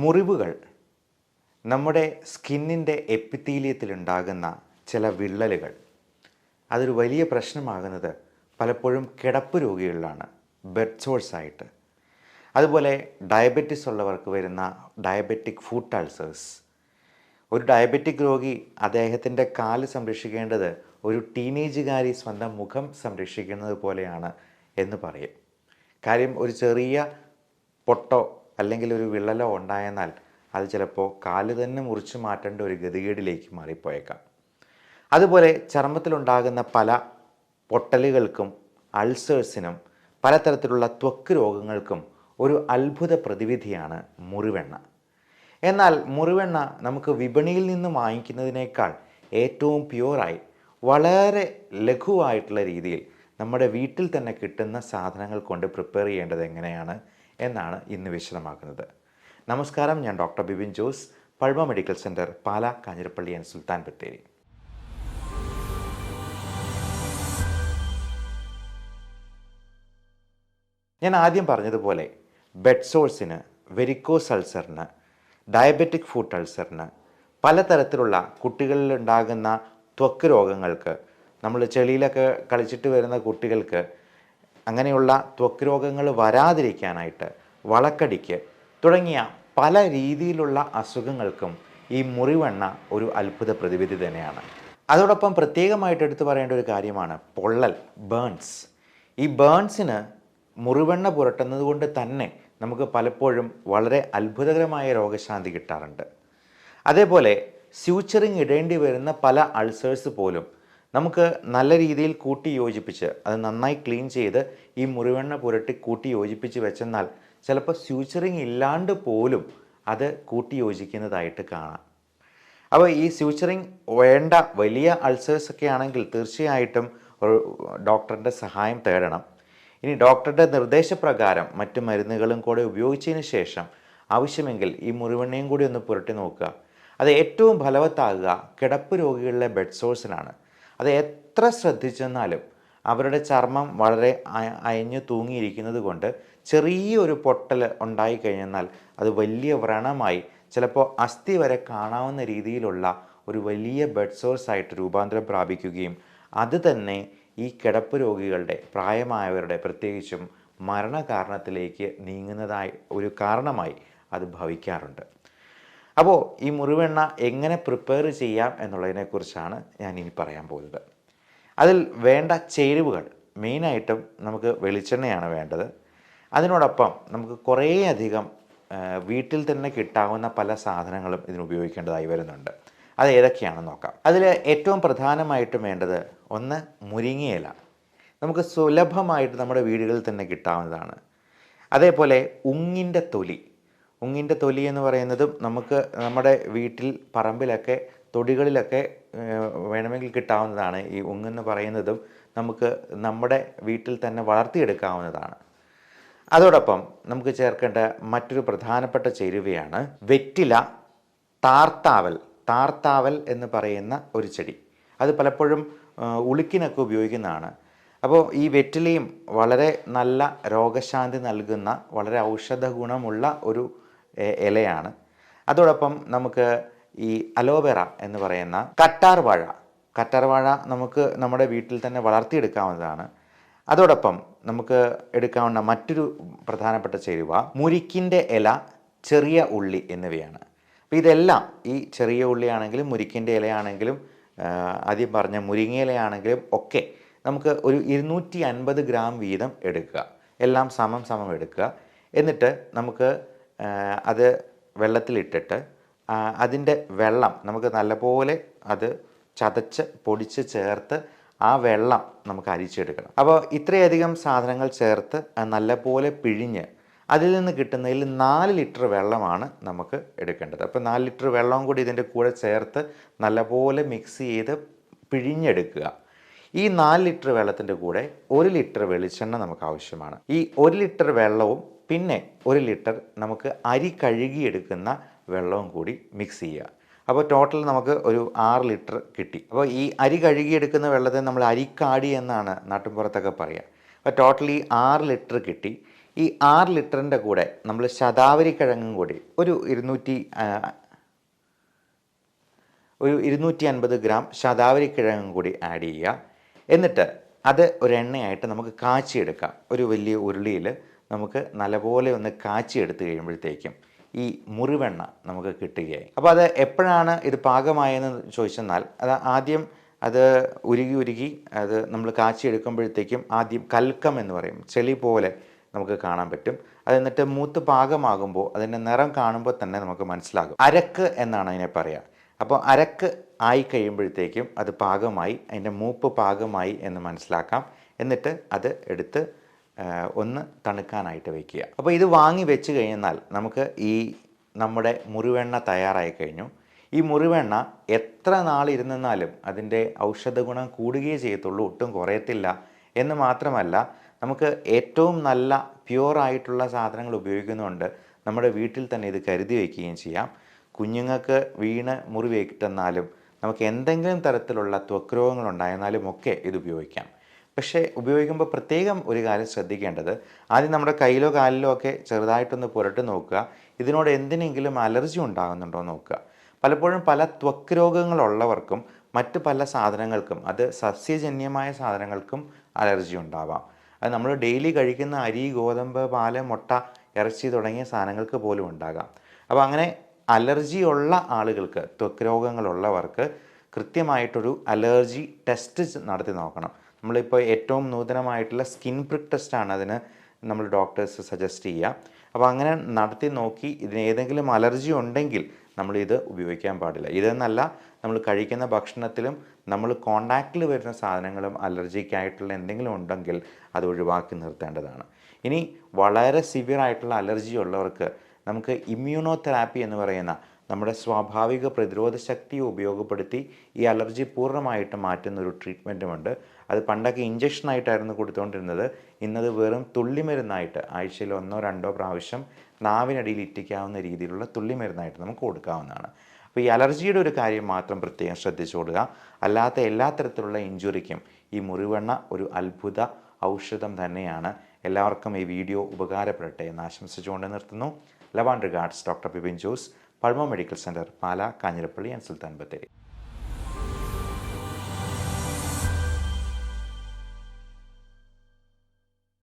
മുറിവുകൾ നമ്മുടെ സ്കിന്നിൻ്റെ എപ്പിത്തീലിയത്തിലുണ്ടാകുന്ന ചില വിള്ളലുകൾ അതൊരു വലിയ പ്രശ്നമാകുന്നത് പലപ്പോഴും കിടപ്പ് രോഗികളിലാണ്, ബെഡ് സോഴ്സായിട്ട്. അതുപോലെ ഡയബറ്റിസ് ഉള്ളവർക്ക് വരുന്ന ഡയബറ്റിക് ഫുട്ട് അൾസേഴ്സ്. ഒരു ഡയബറ്റിക് രോഗി അദ്ദേഹത്തിൻ്റെ കാല് സംരക്ഷിക്കേണ്ടത് ഒരു ടീനേജുകാരി സ്വന്തം മുഖം സംരക്ഷിക്കുന്നത് പോലെയാണ് എന്ന് പറയും. കാര്യം ഒരു ചെറിയ പൊട്ടോ അല്ലെങ്കിൽ ഒരു വിള്ളലോ ഉണ്ടായെന്നാൽ അത് ചിലപ്പോൾ കാല് തന്നെ മുറിച്ച് മാറ്റേണ്ട ഒരു ഗതികേടിലേക്ക് മാറിപ്പോയേക്കാം. അതുപോലെ ചർമ്മത്തിലുണ്ടാകുന്ന പല പൊട്ടലുകൾക്കും അൾസേഴ്സിനും പലതരത്തിലുള്ള ത്വക്ക് രോഗങ്ങൾക്കും ഒരു അത്ഭുത പ്രതിവിധിയാണ് മുറിവെണ്ണ. എന്നാൽ മുറിവെണ്ണ നമുക്ക് വിപണിയിൽ നിന്ന് വാങ്ങിക്കുന്നതിനേക്കാൾ ഏറ്റവും പ്യുവറായി വളരെ ലഘുവായിട്ടുള്ള രീതിയിൽ നമ്മുടെ വീട്ടിൽ തന്നെ കിട്ടുന്ന സാധനങ്ങൾ കൊണ്ട് പ്രിപ്പയർ ചെയ്യേണ്ടത് എങ്ങനെയാണ് എന്നാണ് ഇന്ന് വിശദമാക്കുന്നത്. നമസ്കാരം, ഞാൻ doctor Bibin Jose, Pulma medical centre, Pala, Kanjirappally and Sultan Bathery. ഞാൻ ആദ്യം പറഞ്ഞതുപോലെ ബെഡ് സോഴ്സിന്, വെരിക്കോസ് അൾസറിന്, ഡയബറ്റിക് ഫുട്ട് അൾസറിന്, പലതരത്തിലുള്ള കുട്ടികളിലുണ്ടാകുന്ന ത്വക്ക് രോഗങ്ങൾക്ക്, നമ്മൾ ചെളിയിലൊക്കെ കളിച്ചിട്ട് വരുന്ന കുട്ടികൾക്ക് അങ്ങനെയുള്ള ത്വക്ക് രോഗങ്ങൾ വരാതിരിക്കാനായിട്ട്, വളക്കടിക്ക് തുടങ്ങിയ പല രീതിയിലുള്ള അസുഖങ്ങൾക്കും ഈ മുറിവെണ്ണ ഒരു അത്ഭുത പ്രതിവിധി തന്നെയാണ്. അതോടൊപ്പം പ്രത്യേകമായിട്ട് എടുത്തു പറയേണ്ട ഒരു കാര്യമാണ് പൊള്ളൽ, ബേൺസ്. ഈ ബേൺസിന് മുറിവെണ്ണ പുരട്ടുന്നത് കൊണ്ട് തന്നെ നമുക്ക് പലപ്പോഴും വളരെ അത്ഭുതകരമായ രോഗശാന്തി കിട്ടാറുണ്ട്. അതേപോലെ സ്യൂച്ചറിങ് ഇടേണ്ടി വരുന്ന പല അൾസേഴ്സ് പോലും നമുക്ക് നല്ല രീതിയിൽ കൂട്ടി യോജിപ്പിച്ച് അത് നന്നായി ക്ലീൻ ചെയ്ത് ഈ മുറിവെണ്ണ പുരട്ടി കൂട്ടി യോജിപ്പിച്ച് വെച്ചെന്നാൽ ചിലപ്പോൾ സ്യൂച്ചറിങ് ഇല്ലാണ്ട് പോലും അത് കൂട്ടി യോജിക്കുന്നതായിട്ട് കാണാം. അപ്പോൾ ഈ സ്യൂച്ചറിങ് വേണ്ട വലിയ അൾസേഴ്സൊക്കെ ആണെങ്കിൽ തീർച്ചയായിട്ടും ഒരു ഡോക്ടറിൻ്റെ സഹായം തേടണം. ഇനി ഡോക്ടറുടെ നിർദ്ദേശപ്രകാരം മറ്റു മരുന്നുകളും കൂടെ ഉപയോഗിച്ചതിന് ശേഷം ആവശ്യമെങ്കിൽ ഈ മുറിവെണ്ണയും കൂടി ഒന്ന് പുരട്ടി നോക്കുക. അത് ഏറ്റവും ഫലവത്താകുക കിടപ്പ് രോഗികളിലെ ബെഡ് സോഴ്സിനാണ്. അത് എത്ര ശ്രദ്ധിച്ചെന്നാലും അവരുടെ ചർമ്മം വളരെ അയഞ്ഞു തൂങ്ങിയിരിക്കുന്നത് കൊണ്ട് ചെറിയൊരു പൊട്ടൽ ഉണ്ടായിക്കഴിഞ്ഞാൽ അത് വലിയ വ്രണമായി ചിലപ്പോൾ അസ്ഥി വരെ കാണാവുന്ന രീതിയിലുള്ള ഒരു വലിയ ബെഡ് സോഴ്സായിട്ട് രൂപാന്തരം പ്രാപിക്കുകയും അത് തന്നെ ഈ കിടപ്പ് രോഗികളുടെ, പ്രായമായവരുടെ പ്രത്യേകിച്ചും മരണകാരണത്തിലേക്ക് നീങ്ങുന്നതായി ഒരു കാരണമായി അത് ഭവിക്കാറുണ്ട്. അപ്പോൾ ഈ മുറിവെണ്ണ എങ്ങനെ പ്രിപ്പയർ ചെയ്യാം എന്നുള്ളതിനെക്കുറിച്ചാണ് ഞാൻ ഇനി പറയാൻ പോകുന്നത്. അതിൽ വേണ്ട ചേരുവകൾ മെയിനായിട്ടും നമുക്ക് വെളിച്ചെണ്ണയാണ് വേണ്ടത്. അതിനോടൊപ്പം നമുക്ക് കുറേയധികം വീട്ടിൽ തന്നെ കിട്ടാവുന്ന പല സാധനങ്ങളും ഇതിന് ഉപയോഗിക്കേണ്ടതായി വരുന്നുണ്ട്. അത് ഏതൊക്കെയാണെന്ന് നോക്കാം. അതിൽ ഏറ്റവും പ്രധാനമായിട്ടും വേണ്ടത് ഒന്ന് മുരിങ്ങയില. നമുക്ക് സുലഭമായിട്ട് നമ്മുടെ വീടുകളിൽ തന്നെ കിട്ടാവുന്നതാണ്. അതേപോലെ ഉങ്ങിൻ്റെ തൊലി. ഉങ്ങിൻ്റെ തൊലി എന്ന് പറയുന്നതും നമുക്ക് നമ്മുടെ വീട്ടിൽ പറമ്പിലൊക്കെ തൊടികളിലൊക്കെ വേണമെങ്കിൽ കിട്ടാവുന്നതാണ്. ഈ ഉങ്ങെന്ന് പറയുന്നതും നമുക്ക് നമ്മുടെ വീട്ടിൽ തന്നെ വളർത്തിയെടുക്കാവുന്നതാണ്. അതോടൊപ്പം നമുക്ക് ചേർക്കേണ്ട മറ്റൊരു പ്രധാനപ്പെട്ട ചേരുവയാണ് വെറ്റില, താർത്താവൽ. താർത്താവൽ എന്ന് പറയുന്ന ഒരു ചെടി, അത് പലപ്പോഴും ഉളുക്കിനൊക്കെ ഉപയോഗിക്കുന്നതാണ്. അപ്പോൾ ഈ വെറ്റിലയും വളരെ നല്ല രോഗശാന്തി നൽകുന്ന വളരെ ഔഷധ ഗുണമുള്ള ഒരു ഇലയാണ്. അതോടൊപ്പം നമുക്ക് ഈ അലോവേറ എന്ന് പറയുന്ന കറ്റാർവാഴ നമുക്ക് നമ്മുടെ വീട്ടിൽ തന്നെ വളർത്തിയെടുക്കാവുന്നതാണ്. അതോടൊപ്പം നമുക്ക് എടുക്കാവുന്ന മറ്റൊരു പ്രധാനപ്പെട്ട ചേരുവ മുരിക്കിൻ്റെ ഇല, ചെറിയ ഉള്ളി എന്നിവയാണ്. അപ്പോൾ ഇതെല്ലാം, ഈ ചെറിയ ഉള്ളിയാണെങ്കിലും മുരിക്കിൻ്റെ ഇലയാണെങ്കിലും ആദ്യം പറഞ്ഞ മുരിങ്ങയിലയാണെങ്കിലും ഒക്കെ നമുക്ക് ഒരു 250 ഗ്രാം വീതം എടുക്കുക. എല്ലാം സമം എടുക്കുക. എന്നിട്ട് നമുക്ക് അത് വെള്ളത്തിലിട്ടിട്ട് അതിൻ്റെ വെള്ളം നമുക്ക് നല്ലപോലെ അത് ചതച്ച് പൊടിച്ച് ചേർത്ത് ആ വെള്ളം നമുക്ക് അരിച്ചെടുക്കണം. അപ്പോൾ ഇത്രയധികം സാധനങ്ങൾ ചേർത്ത് നല്ലപോലെ പിഴിഞ്ഞ് അതിൽ നിന്ന് കിട്ടുന്നതിൽ 4 ലിറ്റർ വെള്ളമാണ് നമുക്ക് എടുക്കേണ്ടത്. അപ്പോൾ 4 ലിറ്റർ വെള്ളവും കൂടി ഇതിൻ്റെ കൂടെ ചേർത്ത് നല്ലപോലെ മിക്സ് ചെയ്ത് പിഴിഞ്ഞെടുക്കുക. ഈ 4 ലിറ്റർ വെള്ളത്തിൻ്റെ കൂടെ 1 ലിറ്റർ വെളിച്ചെണ്ണ നമുക്ക് ആവശ്യമാണ്. ഈ 1 ലിറ്റർ വെള്ളവും പിന്നെ 1 ലിറ്റർ നമുക്ക് അരി കഴുകിയെടുക്കുന്ന വെള്ളവും കൂടി മിക്സ് ചെയ്യുക. അപ്പോൾ ടോട്ടൽ നമുക്ക് ഒരു 6 ലിറ്റർ കിട്ടി. അപ്പോൾ ഈ അരി കഴുകിയെടുക്കുന്ന വെള്ളത്തെ നമ്മൾ അരിക്കാടി എന്നാണ് നാട്ടിൻപുറത്തൊക്കെ പറയുക. അപ്പോൾ ടോട്ടലി 6 ലിറ്റർ കിട്ടി. ഈ 6 ലിറ്ററിൻ്റെ കൂടെ നമ്മൾ ശതാവരി കിഴങ്ങും കൂടി ഒരു 250 ഗ്രാം ശതാവരി കിഴങ്ങും കൂടി ആഡ് ചെയ്യുക. എന്നിട്ട് അത് ഒരു എണ്ണയായിട്ട് നമുക്ക് കാച്ചിയെടുക്കാം. ഒരു വലിയ ഉരുളിയിൽ നമുക്ക് നല്ലപോലെ ഒന്ന് കാച്ചിയെടുത്ത് കഴിയുമ്പോഴത്തേക്കും ഈ മുറിവെണ്ണ നമുക്ക് കിട്ടുകയായി. അപ്പോൾ അത് എപ്പോഴാണ് ഇത് പാകമായെന്ന് ചോദിച്ചെന്നാൽ, അത് ആദ്യം അത് ഉരുകി അത് നമ്മൾ കാച്ചിയെടുക്കുമ്പോഴത്തേക്കും ആദ്യം കൽക്കം എന്ന് പറയും, ചെളി പോലെ നമുക്ക് കാണാൻ പറ്റും. അത് എന്നിട്ട് മൂത്ത് പാകമാകുമ്പോൾ അതിൻ്റെ നിറം കാണുമ്പോൾ തന്നെ നമുക്ക് മനസ്സിലാകും. അരക്ക് എന്നാണ് അതിനെ പറയുക. അപ്പോൾ അരക്ക് ആയി കഴിയുമ്പോഴത്തേക്കും അത് പാകമായി, അതിൻ്റെ മൂപ്പ് പാകമായി എന്ന് മനസ്സിലാക്കാം. എന്നിട്ട് അത് എടുത്ത് ഒന്ന് തണുക്കാനായിട്ട് വയ്ക്കുക. അപ്പോൾ ഇത് വാങ്ങി വെച്ച് കഴിഞ്ഞാൽ നമുക്ക് ഈ നമ്മുടെ മുറിവെണ്ണ തയ്യാറായി കഴിഞ്ഞു. ഈ മുറിവെണ്ണ എത്ര നാളിരുന്നാലും അതിൻ്റെ ഔഷധ ഗുണം കൂടുകയേ ചെയ്യത്തുള്ളൂ, ഒട്ടും കുറയത്തില്ല. എന്ന് മാത്രമല്ല, നമുക്ക് ഏറ്റവും നല്ല പ്യുവറായിട്ടുള്ള സാധനങ്ങൾ ഉപയോഗിക്കുന്നതുകൊണ്ട് നമ്മുടെ വീട്ടിൽ തന്നെ ഇത് കരുതി വയ്ക്കുകയും ചെയ്യാം. കുഞ്ഞുങ്ങൾക്ക് വീണ് മുറിവേറ്റെന്നാലും നമുക്ക് എന്തെങ്കിലും തരത്തിലുള്ള ത്വക്ക് രോഗങ്ങളുണ്ടായിരുന്നാലും ഒക്കെ ഇത് ഉപയോഗിക്കാം. പക്ഷേ ഉപയോഗിക്കുമ്പോൾ പ്രത്യേകം ഒരു കാര്യം ശ്രദ്ധിക്കേണ്ടത്, ആദ്യം നമ്മുടെ കയ്യിലോ കാലിലോ ഒക്കെ ചെറുതായിട്ടൊന്ന് പുരട്ടി നോക്കുക. ഇതിനോട് എന്തിനെങ്കിലും അലർജി ഉണ്ടാകുന്നുണ്ടോ എന്ന് നോക്കുക. പലപ്പോഴും പല ത്വക്ക് രോഗങ്ങളുള്ളവർക്കും മറ്റ് പല സാധനങ്ങൾക്കും, അത് സസ്യജന്യമായ സാധനങ്ങൾക്കും അലർജി ഉണ്ടാവാം. അത് നമ്മൾ ഡെയിലി കഴിക്കുന്ന അരി, ഗോതമ്പ്, പാല്, മുട്ട, ഇറച്ചി തുടങ്ങിയ സാധനങ്ങൾക്ക് പോലും ഉണ്ടാകാം. അപ്പോൾ അങ്ങനെ അലർജി ഉള്ള ആളുകൾക്ക്, ത്വക്ക് രോഗങ്ങളുള്ളവർക്ക് കൃത്യമായിട്ടൊരു അലർജി ടെസ്റ്റ് നടത്തി നോക്കണം. നമ്മളിപ്പോൾ ഏറ്റവും നൂതനമായിട്ടുള്ള സ്കിൻ പ്രിക്ക് ടെസ്റ്റാണ് അതിന് നമ്മൾ ഡോക്ടേഴ്സ് സജസ്റ്റ് ചെയ്യുക. അപ്പോൾ അങ്ങനെ നടത്തി നോക്കി ഇതിന് ഏതെങ്കിലും അലർജി ഉണ്ടെങ്കിൽ നമ്മളിത് ഉപയോഗിക്കാൻ പാടില്ല. ഇതെന്നല്ല, നമ്മൾ കഴിക്കുന്ന ഭക്ഷണത്തിലും നമ്മൾ കോണ്ടാക്റ്റിൽ വരുന്ന സാധനങ്ങളും അലർജിക്കായിട്ടുള്ള എന്തെങ്കിലും ഉണ്ടെങ്കിൽ അത് ഒഴിവാക്കി നിർത്തേണ്ടതാണ്. ഇനി വളരെ സിവിയർ ആയിട്ടുള്ള അലർജി ഉള്ളവർക്ക് നമുക്ക് ഇമ്മ്യൂണോതെറാപ്പി എന്ന് പറയുന്ന നമ്മുടെ സ്വാഭാവിക പ്രതിരോധ ശക്തിയെ ഉപയോഗപ്പെടുത്തി ഈ അലർജി പൂർണ്ണമായിട്ട് മാറ്റുന്നൊരു ട്രീറ്റ്മെൻറ്റുമുണ്ട്. അത് പണ്ടൊക്കെ ഇഞ്ചക്ഷനായിട്ടായിരുന്നു കൊടുത്തുകൊണ്ടിരുന്നത്. ഇന്നത് വെറും തുള്ളിമരുന്നായിട്ട് ആഴ്ചയിൽ 1-2 പ്രാവശ്യം നാവിനടിയിൽ ഇറ്റിക്കാവുന്ന രീതിയിലുള്ള തുള്ളിമരുന്നായിട്ട് നമുക്ക് കൊടുക്കാവുന്നതാണ്. അപ്പോൾ ഈ അലർജിയുടെ ഒരു കാര്യം മാത്രം പ്രത്യേകം ശ്രദ്ധിച്ചുകൊള്ളുക. അല്ലാത്ത എല്ലാ തരത്തിലുള്ള ഇഞ്ചുറിക്കും ഈ മുറിവെണ്ണ ഒരു അത്ഭുത ഔഷധം തന്നെയാണ്. എല്ലാവർക്കും ഈ വീഡിയോ ഉപകാരപ്പെടട്ടെ എന്ന് ആശംസിച്ചുകൊണ്ട് നിർത്തുന്നു. Love and regards, doctor Bipin Jose, pulmo medical centre, Pala, Kanjirappally and Sultan Bathery.